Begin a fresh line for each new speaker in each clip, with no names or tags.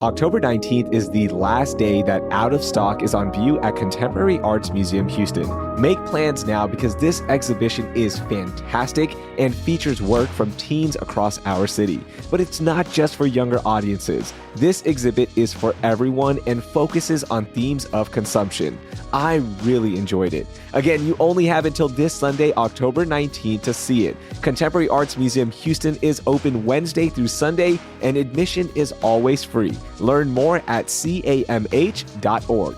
October 19th is the last day that Out of Stock is on view at Contemporary Arts Museum Houston. Make plans now because this exhibition is fantastic and features work from teens across our city. But it's not just for younger audiences. This exhibit is for everyone and focuses on themes of consumption. I really enjoyed it. Again, you only have until this Sunday, October 19th to see it. Contemporary Arts Museum Houston is open Wednesday through Sunday, and admission is always free. Learn more at camh.org.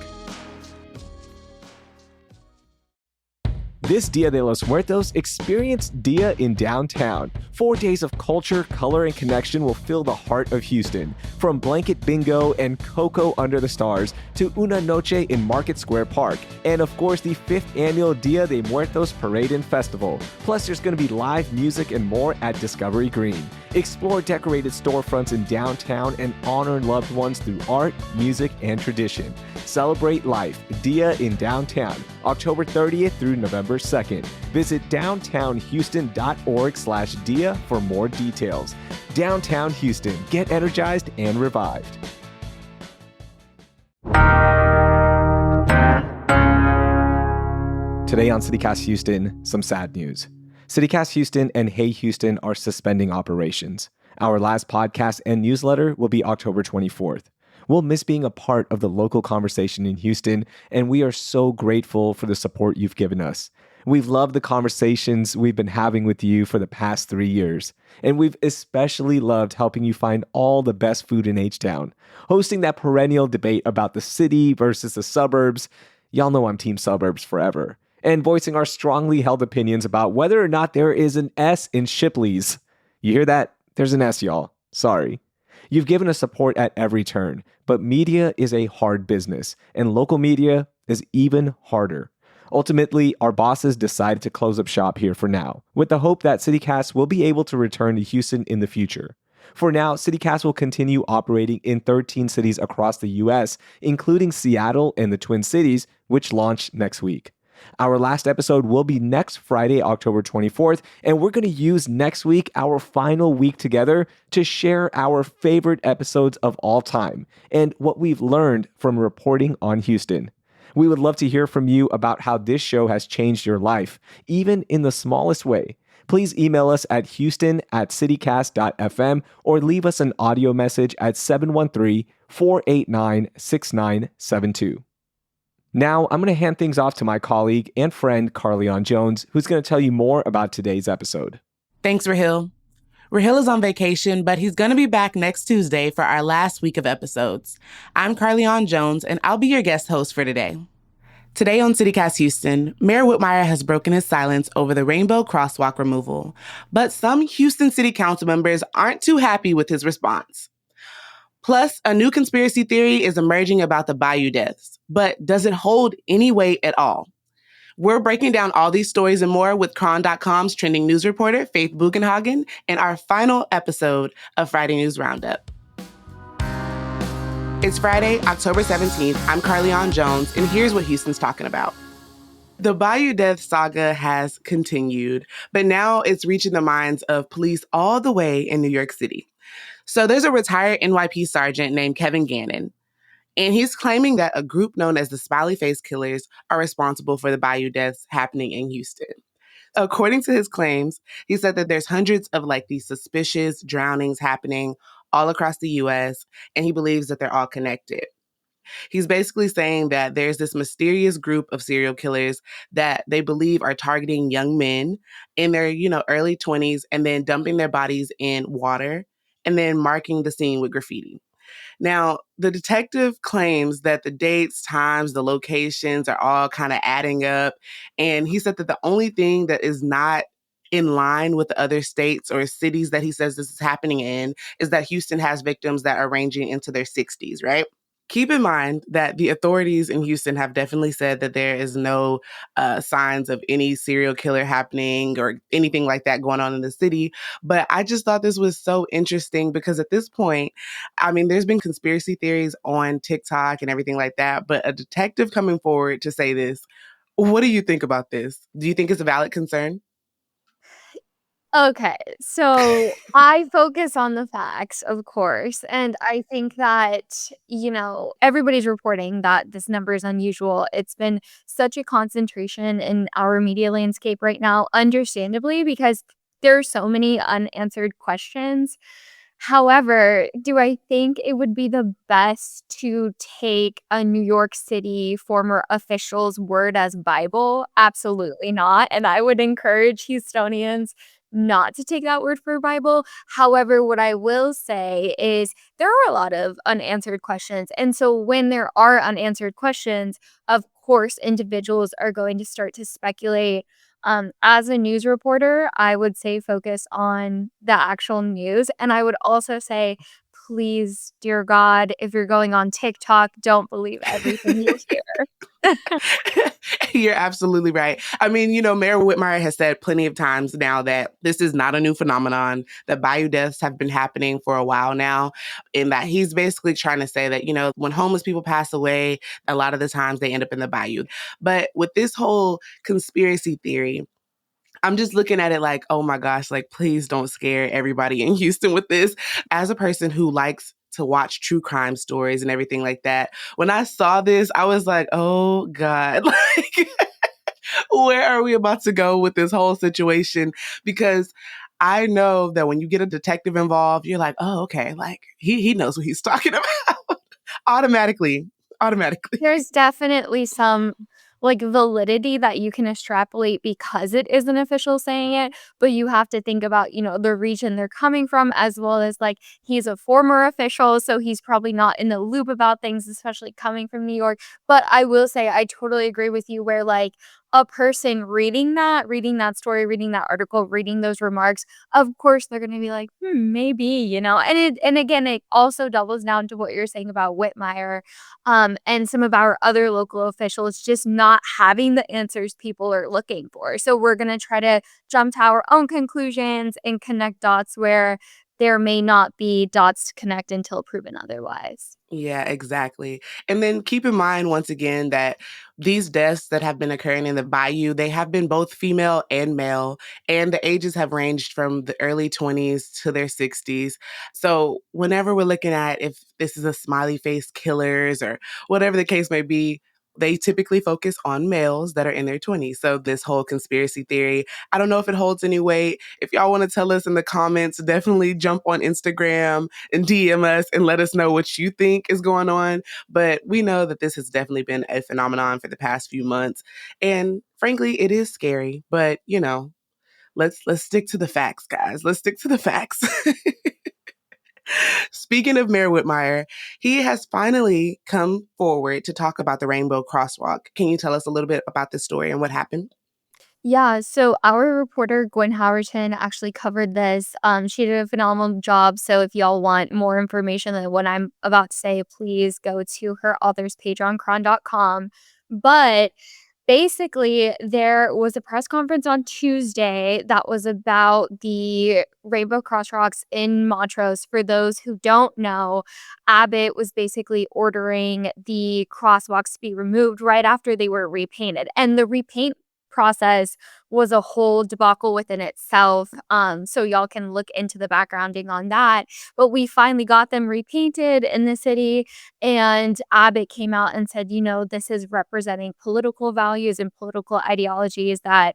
This Dia de los Muertos, experience Dia in downtown. 4 days of culture, color, and connection will fill the heart of Houston. From blanket bingo and cocoa under the stars to Una Noche in Market Square Park. And of course, the 5th annual Dia de Muertos Parade and Festival. Plus, there's going to be live music and more at Discovery Green. Explore decorated storefronts in downtown and honor loved ones through art, music, and tradition. Celebrate life, Dia in downtown, October 30th through November 2nd. Visit downtownhouston.org/Dia for more details. Downtown Houston, get energized and revived. Today on CityCast Houston, some sad news. CityCast Houston and Hey Houston are suspending operations. Our last podcast and newsletter will be October 24th. We'll miss being a part of the local conversation in Houston, and we are so grateful for the support you've given us. We've loved the conversations we've been having with you for the past 3 years, and we've especially loved helping you find all the best food in H-Town, hosting that perennial debate about the city versus the suburbs. Y'all know I'm team suburbs forever. And voicing our strongly held opinions about whether or not there is an S in Shipley's. You hear that? There's an S, y'all. Sorry. You've given us support at every turn, but media is a hard business, and local media is even harder. Ultimately, our bosses decided to close up shop here for now, with the hope that CityCast will be able to return to Houston in the future. For now, CityCast will continue operating in 13 cities across the U.S., including Seattle and the Twin Cities, which launch next week. Our last episode will be next Friday, October 24th, and we're going to use next week, our final week together, to share our favorite episodes of all time and what we've learned from reporting on Houston. We would love to hear from you about how this show has changed your life, even in the smallest way. Please email us at houston@citycast.fm or leave us an audio message at 713-489-6972. Now, I'm going to hand things off to my colleague and friend, Carlignon Jones, who's going to tell you more about today's episode.
Thanks, Rahil. Rahil is on vacation, but he's going to be back next Tuesday for our last week of episodes. I'm Carlignon Jones, and I'll be your guest host for today. Today on CityCast Houston, Mayor Whitmire has broken his silence over the rainbow crosswalk removal, but some Houston City Council members aren't too happy with his response. Plus, a new conspiracy theory is emerging about the Bayou deaths, but does it hold any weight at all? We're breaking down all these stories and more with Cron.com's trending news reporter, Faith Bugenhagen, in our final episode of Friday News Roundup. It's Friday, October 17th. I'm Carlignon Jones, and here's what Houston's talking about. The Bayou death saga has continued, but now it's reaching the minds of police all the way in New York City. So there's a retired NYP sergeant named Kevin Gannon, and he's claiming that a group known as the Smiley Face Killers are responsible for the Bayou deaths happening in Houston. According to his claims, he said that there's hundreds of these suspicious drownings happening all across the U.S., and he believes that they're all connected. He's basically saying that there's this mysterious group of serial killers that they believe are targeting young men in their, early 20s and then dumping their bodies in water and then marking the scene with graffiti. Now, the detective claims that the dates, times, the locations are all kind of adding up. And he said that the only thing that is not in line with the other states or cities that he says this is happening in is that Houston has victims that are ranging into their 60s, right? Keep in mind that the authorities in Houston have definitely said that there is no signs of any serial killer happening or anything like that going on in the city. But I just thought this was so interesting because at this point, there's been conspiracy theories on TikTok and everything like that. But a detective coming forward to say this, what do you think about this? Do you think it's a valid concern?
Okay, so I focus on the facts, of course, and I think that, everybody's reporting that this number is unusual. It's been such a concentration in our media landscape right now, understandably, because there are so many unanswered questions. However, do I think it would be the best to take a New York City former official's word as Bible? Absolutely not, and I would encourage Houstonians not to take that word for Bible. However, what I will say is there are a lot of unanswered questions. And so when there are unanswered questions, of course, individuals are going to start to speculate. As a news reporter, I would say focus on the actual news. And I would also say, please, dear God, if you're going on TikTok, don't believe everything you hear.
You're absolutely right. I mean, Mayor Whitmire has said plenty of times now that this is not a new phenomenon, that bayou deaths have been happening for a while now, and that he's basically trying to say that, when homeless people pass away, a lot of the times they end up in the bayou. But with this whole conspiracy theory, I'm just looking at it like, oh my gosh, like, please don't scare everybody in Houston with this. As a person who likes to watch true crime stories and everything like that, when I saw this, I was like, oh God, like, where are we about to go with this whole situation? Because I know that when you get a detective involved, you're like, oh, okay, like he knows what he's talking about automatically. Automatically.
There's definitely some, validity that you can extrapolate because it is an official saying it, but you have to think about, the region they're coming from, as well as, he's a former official, so he's probably not in the loop about things, especially coming from New York. But I will say I totally agree with you where, a person reading that story, reading that article, reading those remarks, of course, they're gonna be like, maybe, and again, it also doubles down to what you're saying about Whitmire, and some of our other local officials just not having the answers people are looking for. So we're going to try to jump to our own conclusions and connect dots where there may not be dots to connect until proven otherwise.
Yeah, exactly. And then keep in mind once again that these deaths that have been occurring in the bayou, they have been both female and male, and the ages have ranged from the early 20s to their 60s. So whenever we're looking at if this is a smiley face killers or whatever the case may be, they typically focus on males that are in their 20s. So this whole conspiracy theory, I don't know if it holds any weight. If y'all want to tell us in the comments, definitely jump on Instagram and DM us and let us know what you think is going on. But we know that this has definitely been a phenomenon for the past few months. And frankly, it is scary, but let's stick to the facts, guys. Let's stick to the facts. Speaking of Mayor Whitmire, he has finally come forward to talk about the Rainbow Crosswalk. Can you tell us a little bit about this story and what happened?
Yeah, so our reporter Gwen Howerton actually covered this. She did a phenomenal job. So if y'all want more information than what I'm about to say, please go to her author's page on cron.com. But basically, there was a press conference on Tuesday that was about the Rainbow Crosswalks in Montrose. For those who don't know, Abbott was basically ordering the crosswalks to be removed right after they were repainted. And the repaint process was a whole debacle within itself. So y'all can look into the backgrounding on that. But we finally got them repainted in the city, and Abbott came out and said, this is representing political values and political ideologies that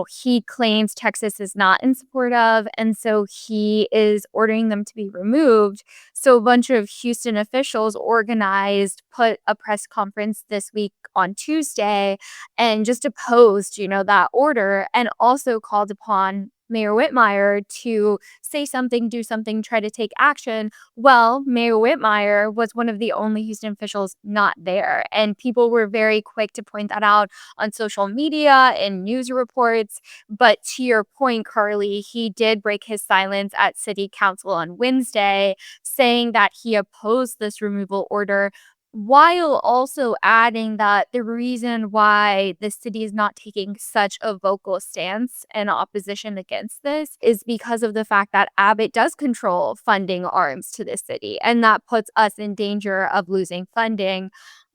he claims Texas is not in support of. And so he is ordering them to be removed. So a bunch of Houston officials organized, put a press conference this week on Tuesday and just opposed, that order, and also called upon Mayor Whitmire to say something, do something, try to take action. Well, Mayor Whitmire was one of the only Houston officials not there. And people were very quick to point that out on social media and news reports. But to your point, Carly, he did break his silence at city council on Wednesday, saying that he opposed this removal order, while also adding that the reason why the city is not taking such a vocal stance and opposition against this is because of the fact that Abbott does control funding arms to this city, and that puts us in danger of losing funding.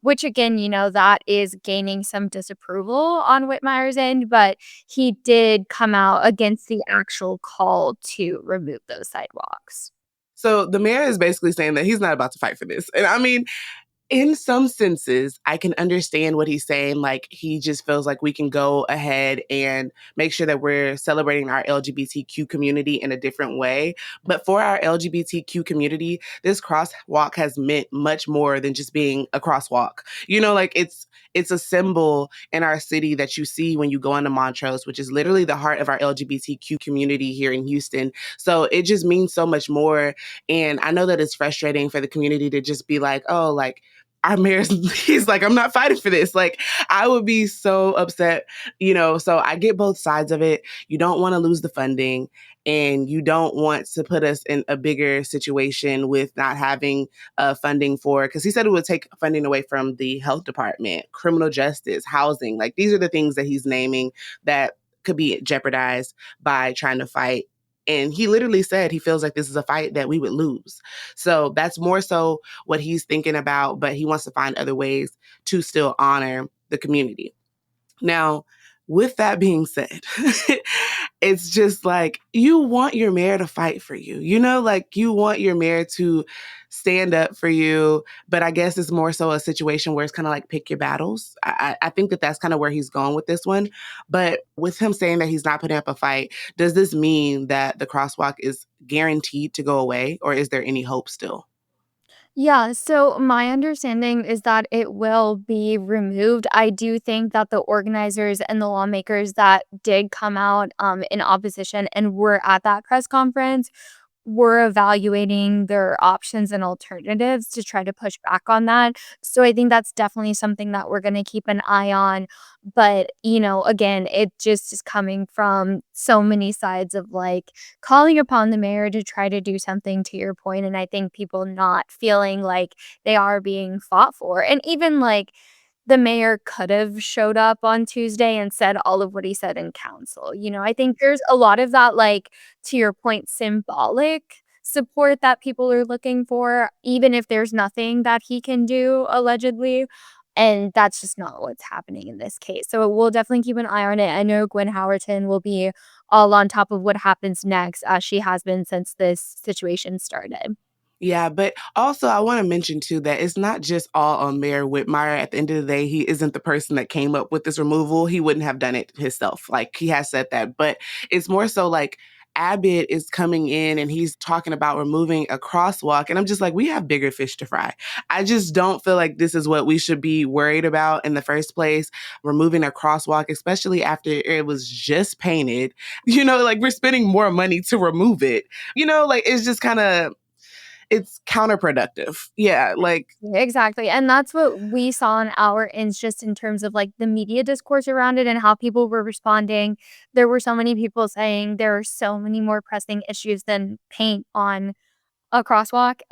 which again, that is gaining some disapproval on Whitmire's end, but he did come out against the actual call to remove those sidewalks.
So the mayor is basically saying that he's not about to fight for this. And I mean, in some senses, I can understand what he's saying. Like, he just feels like we can go ahead and make sure that we're celebrating our LGBTQ community in a different way. But for our LGBTQ community, this crosswalk has meant much more than just being a crosswalk. Like it's a symbol in our city that you see when you go into Montrose, which is literally the heart of our LGBTQ community here in Houston. So it just means so much more. And I know that it's frustrating for the community to just be like, oh, like, our mayor's, he's like, I'm not fighting for this. Like, I would be so upset, so I get both sides of it. You don't want to lose the funding, and you don't want to put us in a bigger situation with not having funding for, because he said it would take funding away from the health department, criminal justice, housing. Like, these are the things that he's naming that could be jeopardized by trying to fight. And he literally said he feels like this is a fight that we would lose. So that's more so what he's thinking about, but he wants to find other ways to still honor the community. Now, with that being said, it's just like, you want your mayor to fight for you, like you want your mayor to stand up for you. But I guess it's more so a situation where it's kind of like pick your battles. I think that that's kind of where he's going with this one. But with him saying that he's not putting up a fight, does this mean that the crosswalk is guaranteed to go away, or is there any hope still?
Yeah, so my understanding is that it will be removed. I do think that the organizers and the lawmakers that did come out in opposition and were at that press conference were evaluating their options and alternatives to try to push back on that. So I think that's definitely something that we're going to keep an eye on. But, again, it just is coming from so many sides of like calling upon the mayor to try to do something to your point. And I think people not feeling like they are being fought for. And even like the mayor could have showed up on Tuesday and said all of what he said in council. I think there's a lot of that, like, to your point, symbolic support that people are looking for, even if there's nothing that he can do, allegedly. And that's just not what's happening in this case. So we'll definitely keep an eye on it. I know Gwen Howerton will be all on top of what happens next, as she has been since this situation started.
Yeah, but also I want to mention too that it's not just all on Mayor Whitmire. At the end of the day, he isn't the person that came up with this removal. He wouldn't have done it himself. Like, he has said that. But it's more so like Abbott is coming in and he's talking about removing a crosswalk. And I'm just like, we have bigger fish to fry. I just don't feel like this is what we should be worried about in the first place. Removing a crosswalk, especially after it was just painted, like, we're spending more money to remove it. Like, it's just kind of, it's counterproductive. Yeah, like,
Exactly, and that's what we saw on our ends, just in terms of, like, the media discourse around it and how people were responding. There were so many people saying there are so many more pressing issues than paint on a crosswalk,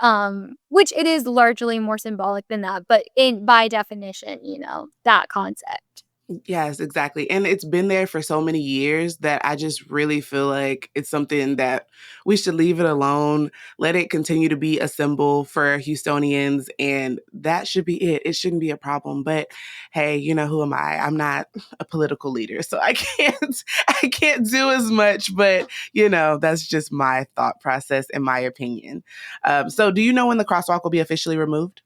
which it is largely more symbolic than that, but in by definition, that concept.
yes, exactly. And it's been there for so many years that I just really feel like it's something that we should leave it alone, let it continue to be a symbol for Houstonians, and that should be it. It shouldn't be a problem. But hey, who am I? I'm not a political leader, so I can't I can't do as much, but that's just my thought process and my opinion. So do you know when the crosswalk will be officially removed?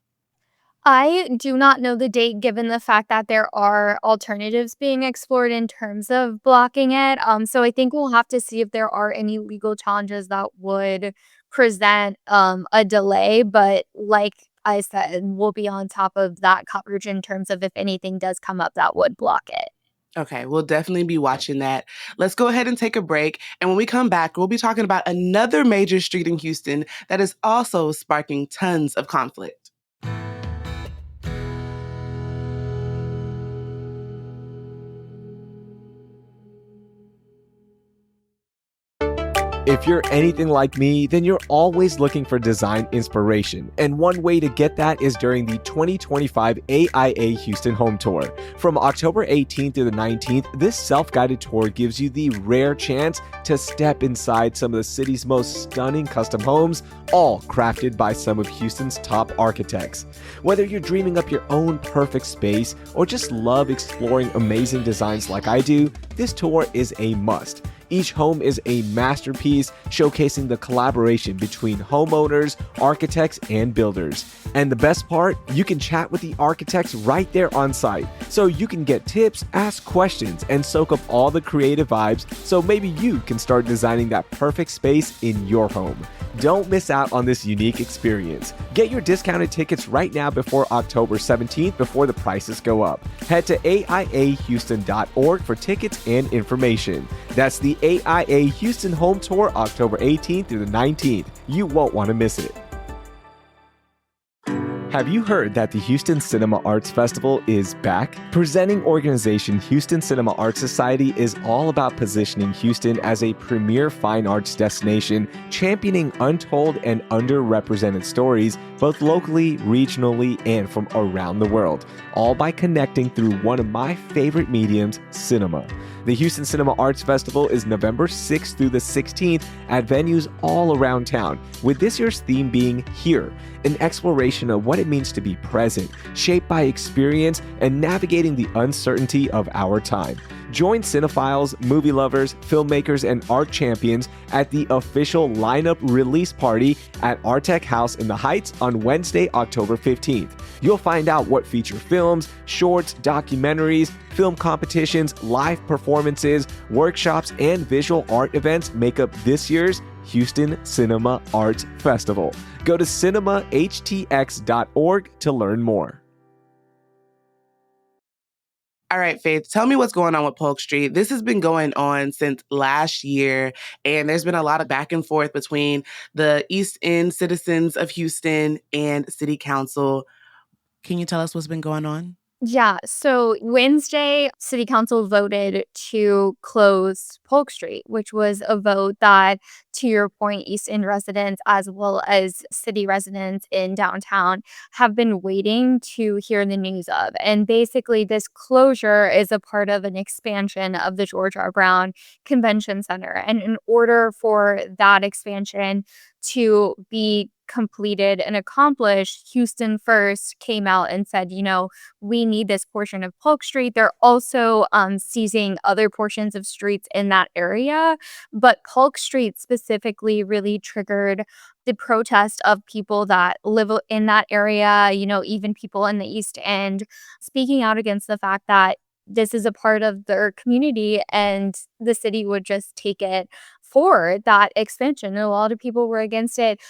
I do not know the date, given the fact that there are alternatives being explored in terms of blocking it. So I think we'll have to see if there are any legal challenges that would present a delay. But like I said, we'll be on top of that coverage in terms of if anything does come up that would block it.
Okay, we'll definitely be watching that. Let's go ahead and take a break. And when we come back, we'll be talking about another major street in Houston that is also sparking tons of conflict.
If you're anything like me, then you're always looking for design inspiration, and one way to get that is during the 2025 AIA Houston Home Tour. From October 18th through the 19th, this self-guided tour gives you the rare chance to step inside some of the city's most stunning custom homes, all crafted by some of Houston's top architects. Whether you're dreaming up your own perfect space or just love exploring amazing designs like I do, this tour is a must. Each home is a masterpiece, showcasing the collaboration between homeowners, architects, and builders. And the best part, you can chat with the architects right there on site, so you can get tips, ask questions, and soak up all the creative vibes, so maybe you can start designing that perfect space in your home. Don't miss out on this unique experience. Get your discounted tickets right now before October 17th before the prices go up. Head to AIAHouston.org for tickets and information. That's the AIA Houston Home Tour, October 18th through the 19th. You won't want to miss it. Have you heard that the Houston Cinema Arts Festival is back? Presenting organization Houston Cinema Arts Society is all about positioning Houston as a premier fine arts destination, championing untold and underrepresented stories, both locally, regionally, and from around the world, all by connecting through one of my favorite mediums, cinema. The Houston Cinema Arts Festival is November 6th through the 16th at venues all around town, with this year's theme being Here, an exploration of what it means to be present, shaped by experience, and navigating the uncertainty of our time. Join cinephiles, movie lovers, filmmakers, and art champions at the official lineup release party at Artec House in the Heights on Wednesday, October 15th. You'll find out what feature films, shorts, documentaries, film competitions, live performances, workshops, and visual art events make up this year's Houston Cinema Arts Festival. Go to cinemahtx.org to learn more.
All right, Faith, tell me what's going on with Polk Street. This has been going on since last year, and there's been a lot of back and forth between the East End citizens of Houston and City Council. Can you tell us what's been going on?
Yeah, so Wednesday, City Council voted to close Polk Street, which was a vote that, to your point, East End residents as well as city residents in downtown have been waiting to hear the news of. And basically, this closure is a part of an expansion of the George R. Brown Convention Center. And in order for that expansion to be completed and accomplished, Houston First came out and said, we need this portion of Polk Street. They're also seizing other portions of streets in that area. But Polk Street specifically really triggered the protest of people that live in that area, even people in the East End, speaking out against the fact that this is a part of their community and the city would just take it for that expansion. And a lot of people were against it,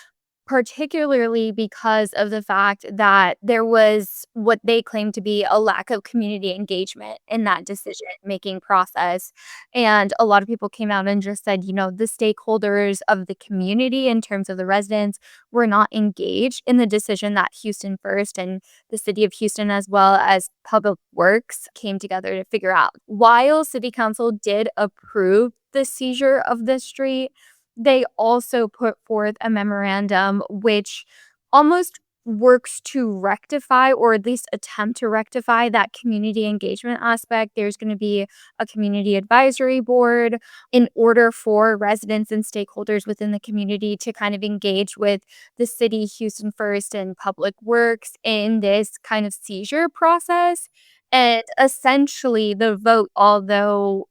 particularly because of the fact that there was what they claim to be a lack of community engagement in that decision-making process. And a lot of people came out and just said, the stakeholders of the community in terms of the residents were not engaged in the decision that Houston First and the city of Houston as well as Public Works came together to figure out. While City Council did approve the seizure of the street, they also put forth a memorandum which almost works to rectify or at least attempt to rectify that community engagement aspect. There's going to be a community advisory board in order for residents and stakeholders within the community to kind of engage with the city, Houston First, and Public Works in this kind of seizure process. And essentially the vote, although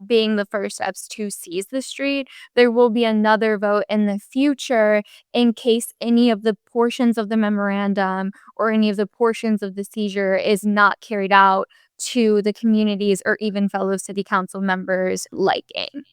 being the first steps to seize the street, there will be another vote in the future in case any of the portions of the memorandum or any of the portions of the seizure is not carried out to the communities or even fellow city council members' liking.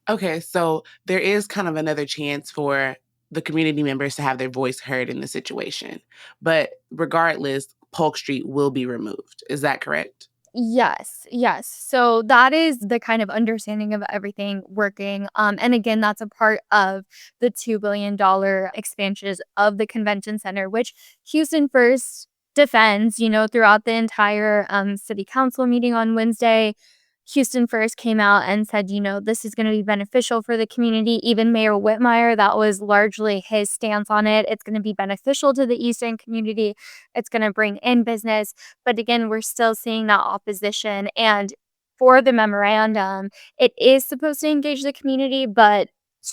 Okay, so there is kind of another chance for the community members to have their voice heard in the situation. But regardless, Polk Street will be removed. Is that correct?
Yes. So that is the kind of understanding of everything working. And again, that's a part of the $2 billion expansions of the convention center, which Houston First defends, throughout the entire city council meeting on Wednesday. Houston First came out and said, this is going to be beneficial for the community. Even Mayor Whitmire, that was largely his stance on it. It's going to be beneficial to the Eastern community. It's going to bring in business. But again, we're still seeing that opposition. And for the memorandum, it is supposed to engage the community, but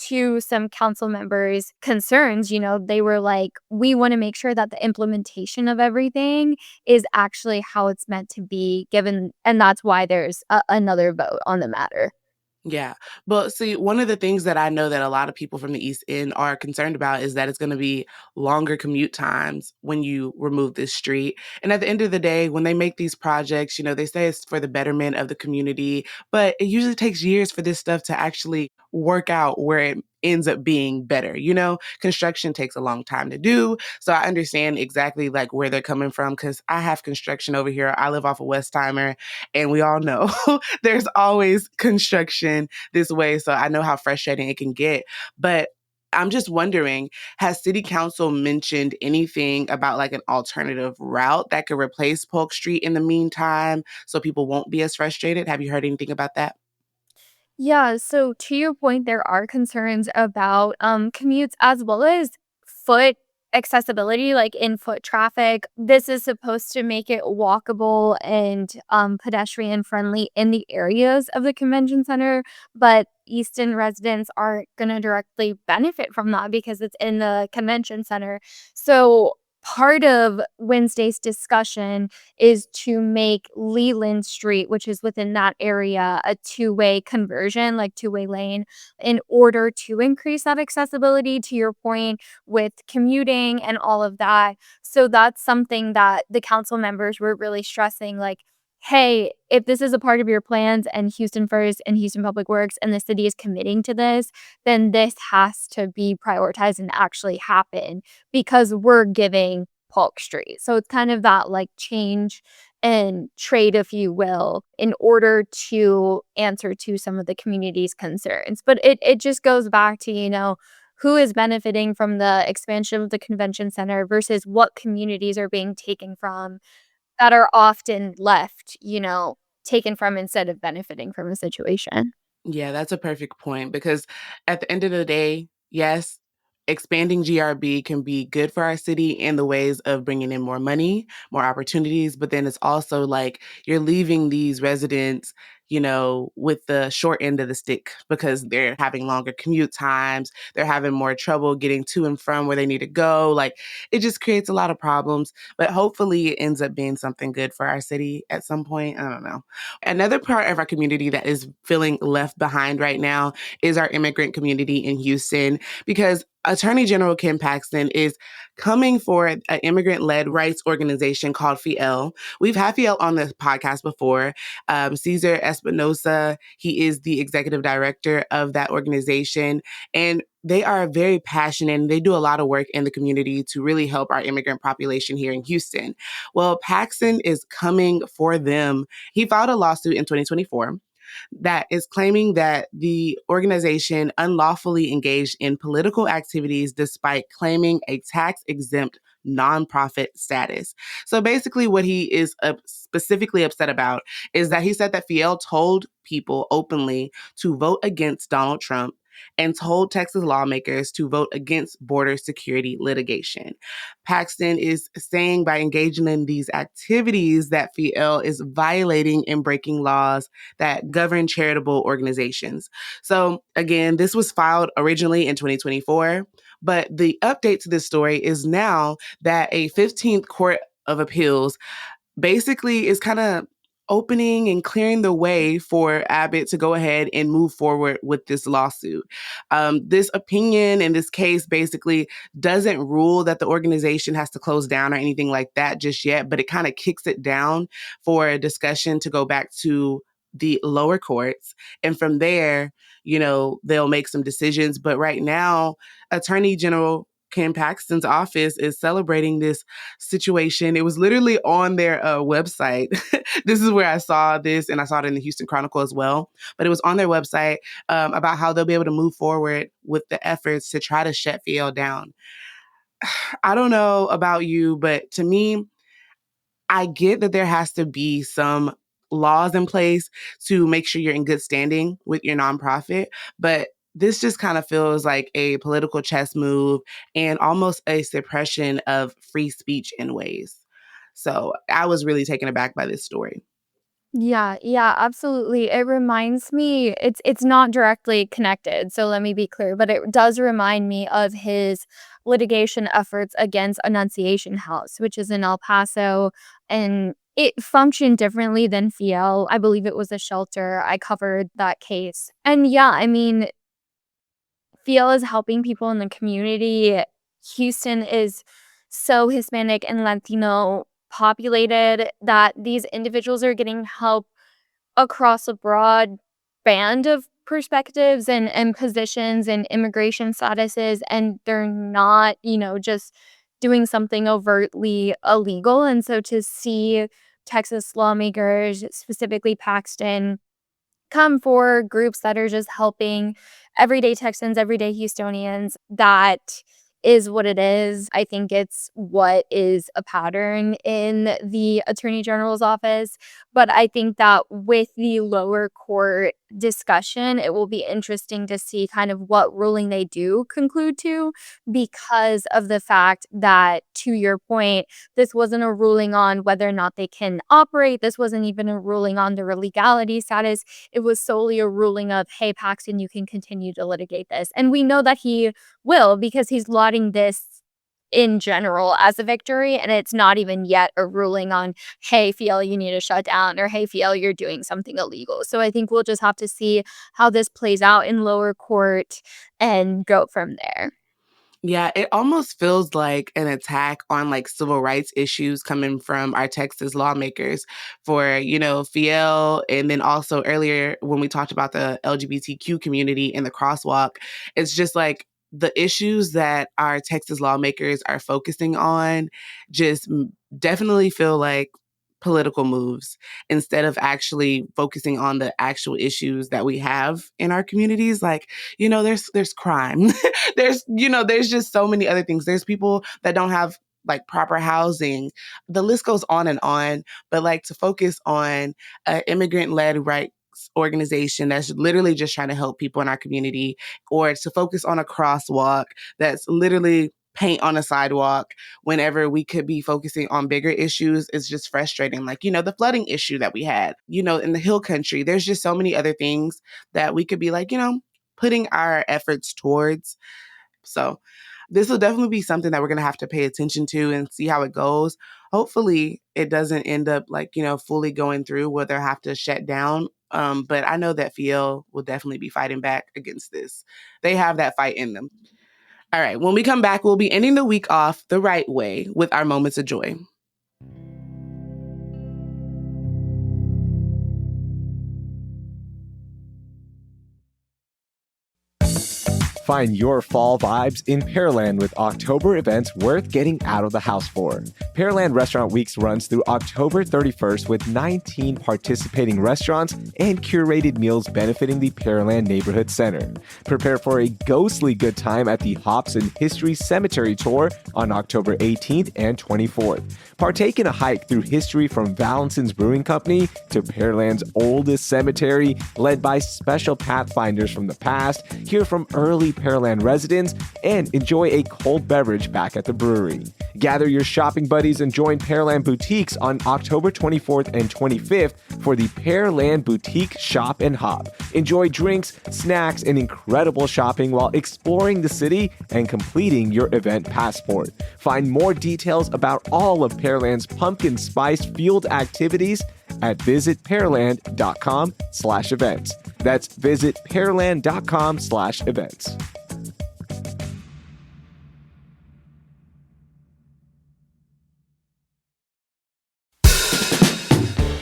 to some council members' concerns, they were like, we want to make sure that the implementation of everything is actually how it's meant to be given, and that's why there's another vote on the matter.
Yeah. But see, one of the things that I know that a lot of people from the East End are concerned about is that it's going to be longer commute times when you remove this street. And at the end of the day, when they make these projects, they say it's for the betterment of the community, but it usually takes years for this stuff to actually work out where it ends up being better. Construction takes a long time to do. So I understand exactly like where they're coming from because I have construction over here. I live off of Westheimer, and we all know there's always construction this way. So I know how frustrating it can get. But I'm just wondering, has City Council mentioned anything about like an alternative route that could replace Polk Street in the meantime so people won't be as frustrated? Have you heard anything about that?
Yeah, so to your point, there are concerns about commutes as well as foot accessibility, like in foot traffic. This is supposed to make it walkable and pedestrian friendly in the areas of the convention center, but Easton residents aren't going to directly benefit from that because it's in the convention center. So part of Wednesday's discussion is to make Leland Street, which is within that area, a two-way conversion, like two-way lane, in order to increase that accessibility, to your point, with commuting and all of that. So that's something that the council members were really stressing, like, hey, if this is a part of your plans and Houston First and Houston Public Works and the city is committing to this, then this has to be prioritized and actually happen because we're giving Polk Street. So it's kind of that like change and trade, if you will, in order to answer to some of the community's concerns. But it just goes back to, who is benefiting from the expansion of the convention center versus what communities are being taken from that are often left, taken from instead of benefiting from a situation.
Yeah, that's a perfect point because at the end of the day, yes, expanding GRB can be good for our city in the ways of bringing in more money, more opportunities, but then it's also like you're leaving these residents, with the short end of the stick because they're having longer commute times, they're having more trouble getting to and from where they need to go. Like it just creates a lot of problems, but hopefully it ends up being something good for our city at some point. I don't know. Another part of our community that is feeling left behind right now is our immigrant community in Houston because Attorney General Ken Paxton is coming for an immigrant-led rights organization called FIEL. We've had FIEL on the podcast before. Cesar Espinosa, he is the executive director of that organization, and they are very passionate and they do a lot of work in the community to really help our immigrant population here in Houston. Well, Paxton is coming for them. He filed a lawsuit in 2024 that is claiming that the organization unlawfully engaged in political activities despite claiming a tax exempt nonprofit status. So basically, what he is specifically upset about is that he said that Fiel told people openly to vote against Donald Trump and told Texas lawmakers to vote against border security litigation. Paxton is saying by engaging in these activities that Fiel is violating and breaking laws that govern charitable organizations. So again, this was filed originally in 2024, but the update to this story is now that a 15th Court of Appeals basically is kind of opening and clearing the way for Abbott to go ahead and move forward with this lawsuit. This opinion in this case basically doesn't rule that the organization has to close down or anything like that just yet, but it kind of kicks it down for a discussion to go back to the lower courts. And from there, they'll make some decisions. But right now, Attorney General Ken Paxton's office is celebrating this situation. It was literally on their website. This is where I saw this, and I saw it in the Houston Chronicle as well. But it was on their website about how they'll be able to move forward with the efforts to try to shut Fiel down. I don't know about you, but to me, I get that there has to be some laws in place to make sure you're in good standing with your nonprofit. But this just kind of feels like a political chess move and almost a suppression of free speech in ways. So I was really taken aback by this story.
Yeah, yeah, absolutely. It reminds me, it's not directly connected, so let me be clear, but it does remind me of his litigation efforts against Annunciation House, which is in El Paso, and it functioned differently than Fiel. I believe it was a shelter. I covered that case. And yeah, I mean, Fiel is helping people in the community. Houston is so Hispanic and Latino populated that these individuals are getting help across a broad band of perspectives and positions and immigration statuses, and they're not, just doing something overtly illegal. And so to see Texas lawmakers, specifically Paxton, come for groups that are just helping everyday Texans, everyday Houstonians. That is what it is. I think it's what is a pattern in the Attorney General's office. But I think that with the lower court discussion, it will be interesting to see kind of what ruling they do conclude to, because of the fact that, to your point, this wasn't a ruling on whether or not they can operate. This wasn't even a ruling on their legality status. It was solely a ruling of, hey, Paxton, you can continue to litigate this. And we know that he will, because he's lauding this in general as a victory, and it's not even yet a ruling on, hey, Fiel, you need to shut down, or hey, Fiel, you're doing something illegal. So I think we'll just have to see how this plays out in lower court and go from there.
Yeah, it almost feels like an attack on like civil rights issues coming from our Texas lawmakers for, Fiel. And then also earlier when we talked about the LGBTQ community and the crosswalk, it's just like the issues that our Texas lawmakers are focusing on just definitely feel like political moves instead of actually focusing on the actual issues that we have in our communities. Like, there's crime. there's just so many other things. There's people that don't have like proper housing. The list goes on and on. But like to focus on an immigrant-led rights organization that's literally just trying to help people in our community, or to focus on a crosswalk that's literally paint on a sidewalk whenever we could be focusing on bigger issues, is just frustrating. Like, the flooding issue that we had, in the hill country, there's just so many other things that we could be like, putting our efforts towards. So this will definitely be something that we're going to have to pay attention to and see how it goes. Hopefully it doesn't end up like, fully going through where they'll have to shut down. But I know that Fiel will definitely be fighting back against this. They have that fight in them. All right, when we come back, we'll be ending the week off the right way with our moments of joy.
Find your fall vibes in Pearland with October events worth getting out of the house for. Pearland Restaurant Weeks runs through October 31st with 19 participating restaurants and curated meals benefiting the Pearland Neighborhood Center. Prepare for a ghostly good time at the Hops and History Cemetery Tour on October 18th and 24th. Partake in a hike through history from Valentin's Brewing Company to Pearland's oldest cemetery, led by special pathfinders from the past, hear from early Pearland residents, and enjoy a cold beverage back at the brewery. Gather your shopping buddies and join Pearland Boutiques on October 24th and 25th for the Pearland Boutique Shop and Hop. Enjoy drinks, snacks, and incredible shopping while exploring the city and completing your event passport. Find more details about all of Pearland's pumpkin spice fueled activities at visitpearland.com/events. That's visitpearland.com/events.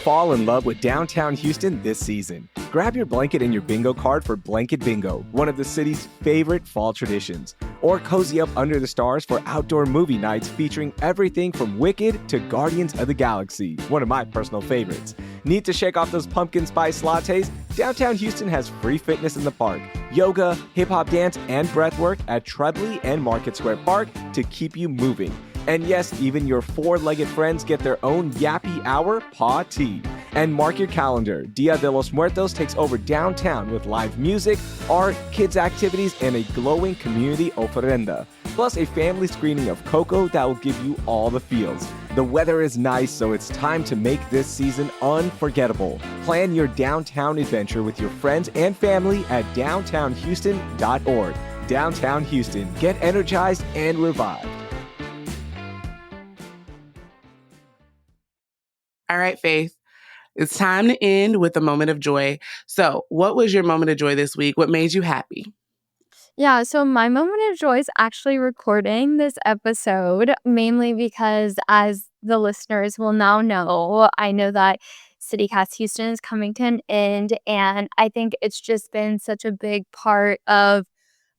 Fall in love with downtown Houston this season. Grab your blanket and your bingo card for Blanket Bingo, one of the city's favorite fall traditions. Or cozy up under the stars for outdoor movie nights featuring everything from Wicked to Guardians of the Galaxy, one of my personal favorites. Need to shake off those pumpkin spice lattes? Downtown Houston has free fitness in the park, yoga, hip-hop dance, and breathwork at Trudley and Market Square Park to keep you moving. And yes, even your four-legged friends get their own yappy hour paw tea. And mark your calendar, Dia de los Muertos takes over downtown with live music, art, kids' activities, and a glowing community ofrenda. Plus a family screening of Coco that will give you all the feels. The weather is nice, so it's time to make this season unforgettable. Plan your downtown adventure with your friends and family at downtownhouston.org. Downtown Houston, get energized and revived.
All right, Faith. It's time to end with a moment of joy. So, what was your moment of joy this week? What made you happy?
Yeah, so my moment of joy is actually recording this episode, mainly because, as the listeners will now know, I know that CityCast Houston is coming to an end, and I think it's just been such a big part of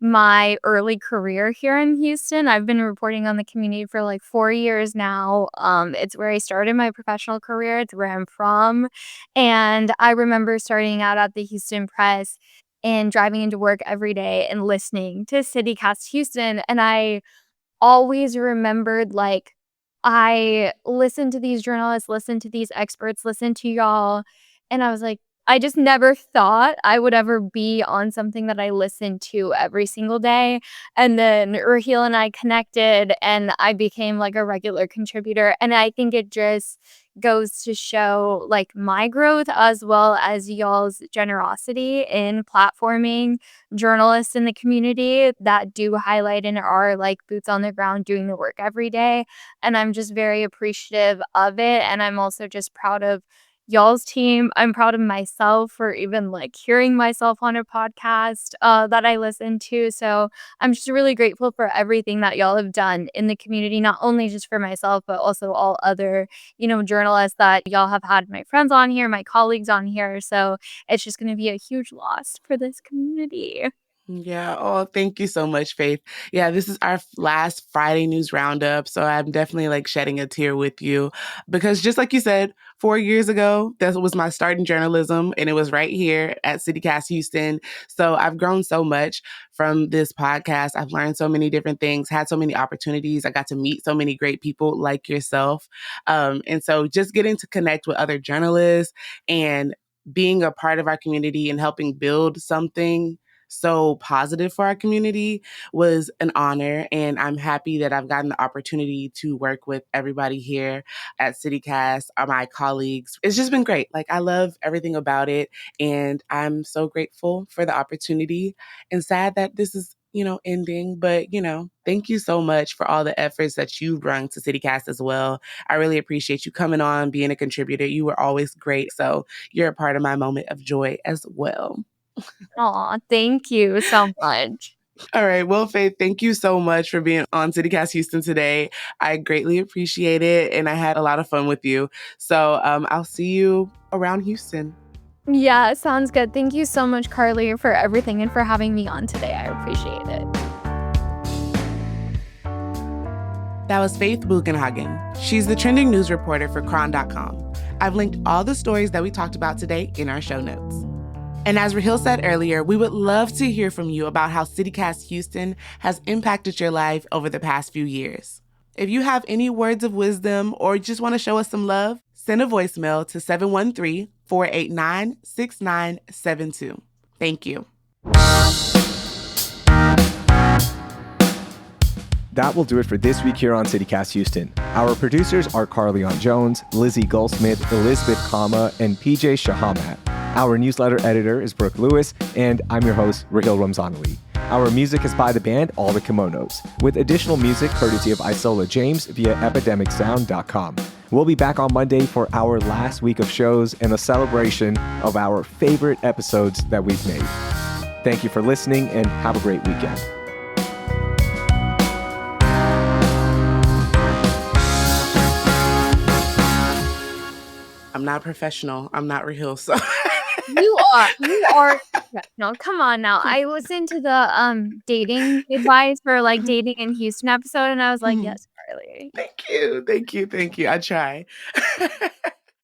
my early career here in Houston. I've been reporting on the community for like 4 years now. It's where I started my professional career. It's where I'm from. And I remember starting out at the Houston Press and driving into work every day and listening to CityCast Houston. And I always remembered, like, I listened to these journalists, listened to these experts, listened to y'all, and I was like, I just never thought I would ever be on something that I listened to every single day. And then Raheel and I connected, and I became like a regular contributor. And I think it just goes to show like my growth as well as y'all's generosity in platforming journalists in the community that do highlight and are like boots on the ground doing the work every day. And I'm just very appreciative of it. And I'm also just proud of y'all's team. I'm proud of myself for even like hearing myself on a podcast that I listen to. So I'm just really grateful for everything that y'all have done in the community, not only just for myself, but also all other, journalists that y'all have had, my friends on here, my colleagues on here. So it's just going to be a huge loss for this community.
Yeah. Oh, thank you so much, Faith. Yeah, this is our last Friday news roundup. So I'm definitely like shedding a tear with you because just like you said, 4 years ago, that was my start in journalism and it was right here at CityCast Houston. So I've grown so much from this podcast. I've learned so many different things, had so many opportunities. I got to meet so many great people like yourself. And so just getting to connect with other journalists and being a part of our community and helping build something so positive for our community was an honor. And I'm happy that I've gotten the opportunity to work with everybody here at CityCast, my colleagues. It's just been great. Like, I love everything about it. And I'm so grateful for the opportunity and sad that this is, ending. But, thank you so much for all the efforts that you've brought to CityCast as well. I really appreciate you coming on, being a contributor. You were always great. So you're a part of my moment of joy as well.
Aw, thank you so much.
All right. Well, Faith, thank you so much for being on CityCast Houston today. I greatly appreciate it. And I had a lot of fun with you. So I'll see you around Houston.
Yeah, sounds good. Thank you so much, Carly, for everything and for having me on today. I appreciate it.
That was Faith Bugenhagen. She's the trending news reporter for Cron.com. I've linked all the stories that we talked about today in our show notes. And as Raheel said earlier, we would love to hear from you about how CityCast Houston has impacted your life over the past few years. If you have any words of wisdom or just want to show us some love, send a voicemail to 713-489-6972. Thank you.
That will do it for this week here on CityCast Houston. Our producers are Carlignon Jones, Lizzie Goldsmith, Elizabeth Kama, and PJ Shahamat. Our newsletter editor is Brooke Lewis, and I'm your host, Raheel Ramzanali. Our music is by the band All the Kimonos, with additional music courtesy of Isola James via epidemicsound.com. We'll be back on Monday for our last week of shows and a celebration of our favorite episodes that we've made. Thank you for listening, and have a great weekend.
I'm not professional. I'm not Raheel, so...
You are no, come on now. I listened to the dating advice for like dating in Houston episode and I was like, yes, Carly.
Thank you. I try.